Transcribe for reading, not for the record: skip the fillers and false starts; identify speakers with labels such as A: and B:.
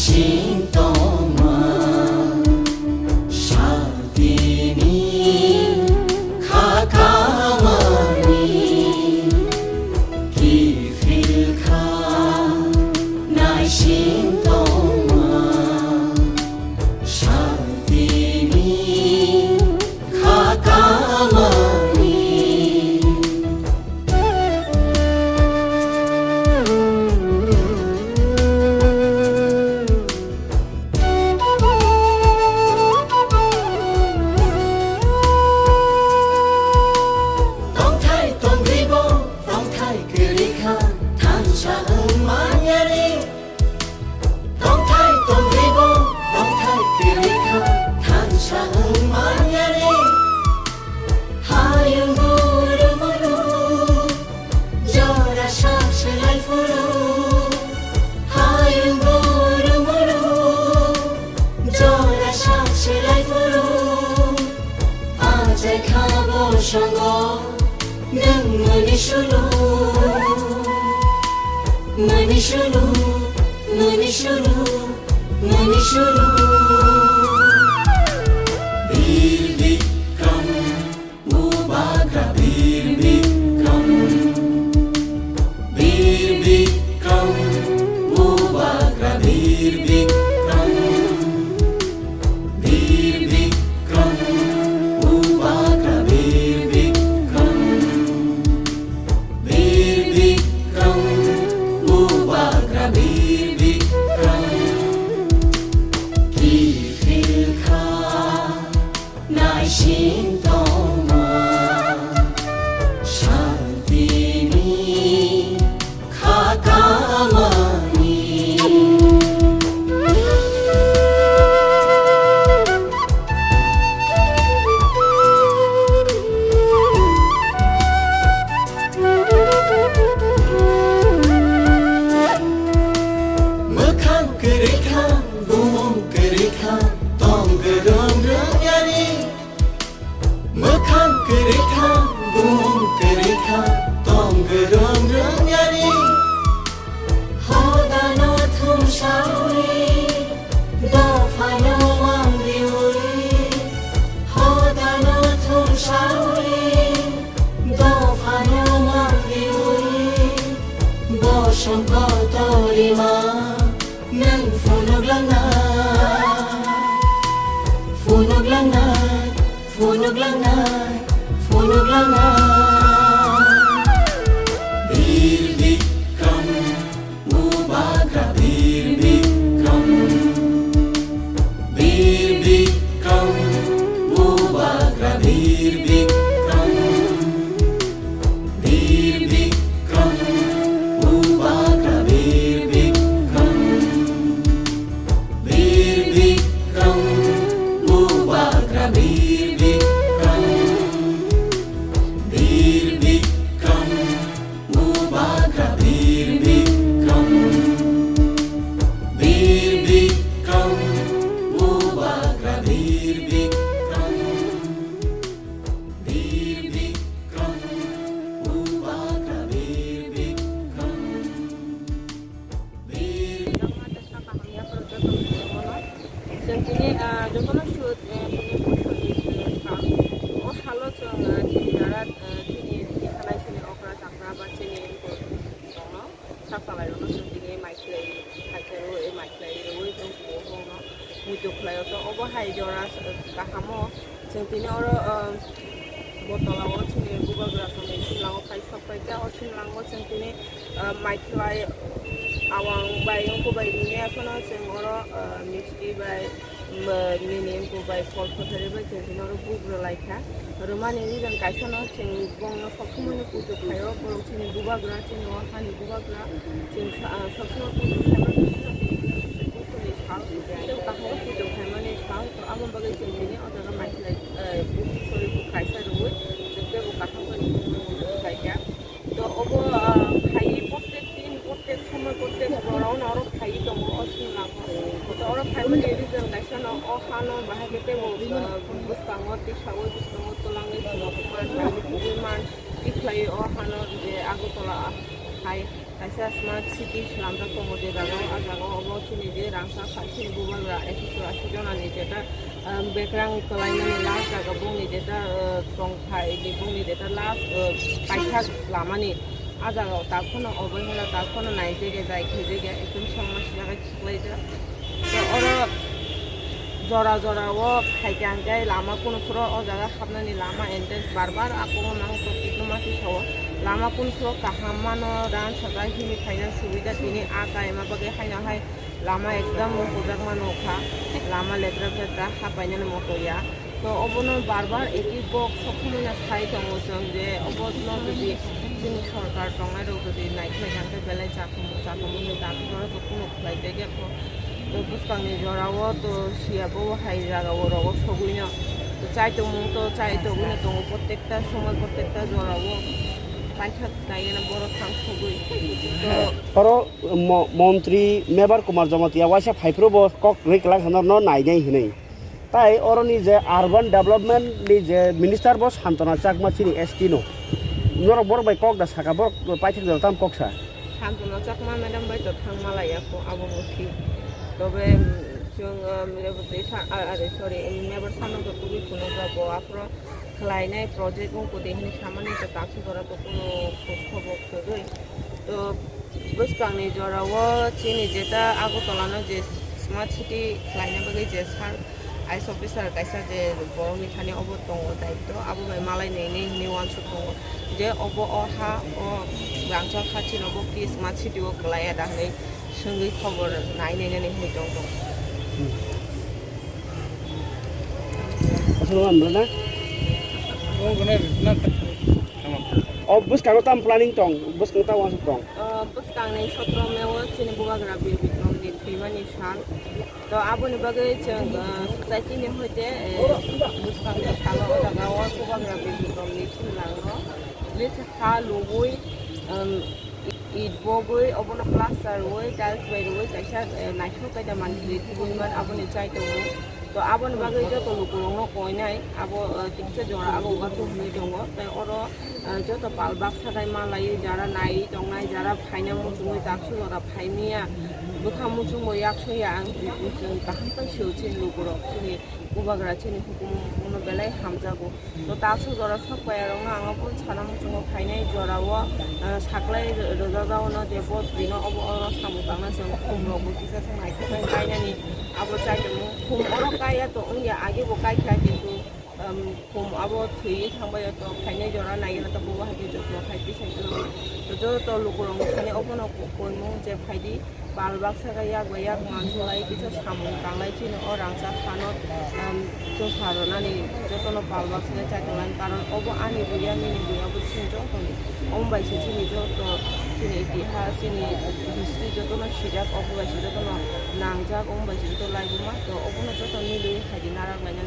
A: 心动吗？上帝你卡卡玛尼，基菲卡耐心动吗？上帝你卡卡玛尼。
B: Iklay o hano de agutala hai kaisa smart city slamjak tongo je jagao obo chini je rangsa khachini bubagra 180 jonani jeta bekrang kalainani last jaga bungni jeta tongphai ni bungni jeta last paithak lamani ajagao takhono obehela takhono naijege jai khejege ekdom সমস্যা জায়গায় খিলাইজা তো ওরা জরা জরা ও ফাইকাঙ্গাই লামা কোন ফুরো ও জায়গা হাবনানি Lama entrance বারবার আকমো নাং তো কিতমাতি সহ লামা কোন ফুরো কাহামানো রান সবাই হিনি ফাইনাল সুবিধা তিনি আকা এমা বাগে হাইনা হাই লামা একদম হুজাক মানোখা লামা লেত্রা ফেত্রা হাবাইনানি মতয়া তো অবনো বারবার একই বক সবসময় স্থায়ী দঙ্গো जों যে অবনো যদি जोंनि सरकार दंनाय दं जुदि नायख्लाय जांख्लाय बेलाय जाखोमोनो दाखोरा तो कोनो खालायदेगे तो बुसकांनि जरावो तो सियाबो हाय जागावो रावो सगुइनो तो चाइ दंगुनो दङ प्रत्येकटा समय प्रत्येकटा जरावो पाइथाक गायना बर' थां सगुइ तो
C: oro মন্ত্রী মেবার কুমার জমাতিয়া ওয়াইসা ফাইফ্রবো কক রেকলাক হানর ন নাইনাই হিनै তাই অরনি যে আরবান ডেভেলপমেন্ট ni যে মিনিস্টার বস শান্তনা চাকমা চিনি এসটি নো নরক বড় বাই কক দা সাকা বড় পাইথাক দাও তাম ককসা
B: শান্তনা চাকমা ম্যাডাম বাই তো थांमालायाखौ आबुमुखि তবে जों मेरेबते सरि मेबर सानंगो पुरि कुनो जाबो आफ्रो खलायनाय प्रोजेक्ट को देहनि सामानि तो ताकसु गरा तो कुनो खबर खगै तो बुसकांनि जरावो चिनि जेता आगरतलानो जे स्मार्ट सिटी खलायना बगै जे सार आइस अफिसार कायसा जे बर'नि थानि अबो दङ दायित्व आबो मालाय नै नि वानसु दङ जे अबो अहा अ गांसा खाथि नबो कि स्मार्ट सिटी को खलाया दाहनै सोंगै खबर नायनायनानै है दं
C: আসলে আমরা না ও বুসকানো তাম প্ল্যানিং টং বুসকানো তা ওয়ানসু টং
B: बुसकांनि 17 मेव चिनि बुबाग्रा बिर बिक्रमनि थैमानि सान तो आबोनि बागै जों ससाइटिनि होते बुसकांनि सालो जागाव बुबाग्रा बिर बिक्रमनि सिमलांनो लिस हा लुगुइ इट बगुइ अबनो प्लास्टार वइ टाइल्स बाय वइ कायसा नाइखौ कायदा मानलि थुबुनमान आबोनि चाइ दङ तो आबोनि बागै जत लुकुरंनो कयनाय आबो टिकसे जरा आबो गाथु हुइ दङ ताइ अरो जत पालबाक सागाय मालाय जारा नाय दंनाय जारा फाइना मुजुङै दाखसु जरा फाइमिया बुखा मुजुङै याखसया आं जों गाहामफाय सेउचे लुकुरो चिनि बुबाग्रा चिनि हुकुम बेलाय हामजागो तो दाखसु जरा सकबायरंनो आङो साना मुजुङै फाइनाय जरावो साख्लाय रोजाजावनो देबो बिनो अबो अरो सामु दांना जों खुमरबो किसा जों नायखौ गायनानि आबो चाइदों खुम अरो गाया तो उनिया आगेबो गायखाया किन्तु खुम आबो थैयै थांबाय तो फाइनाय जरा नायना तो बुबा हागे जत्न फाइदि साइदो तो जत लुकुरं खाने अबनो कोइमु जे फाइदि बालबाक सागायाक बायाक मानसलाय किसा सामु दांलाय थिनो अ रांसा खानत जो सारनानि जतनो बालबाक सागाय चाइदों कारण अबो आनि बुया मिनि बुयाबो सिंजो होनि अमबायसि चिनि जत चिनि इतिहास चिनि हिस्ट्री जतनो सिजाक अबो बायसि जतनो नांजाक अमबायसि जत लाइबुमा तो अबनो जत मिलुय हाइदि नाराक लायना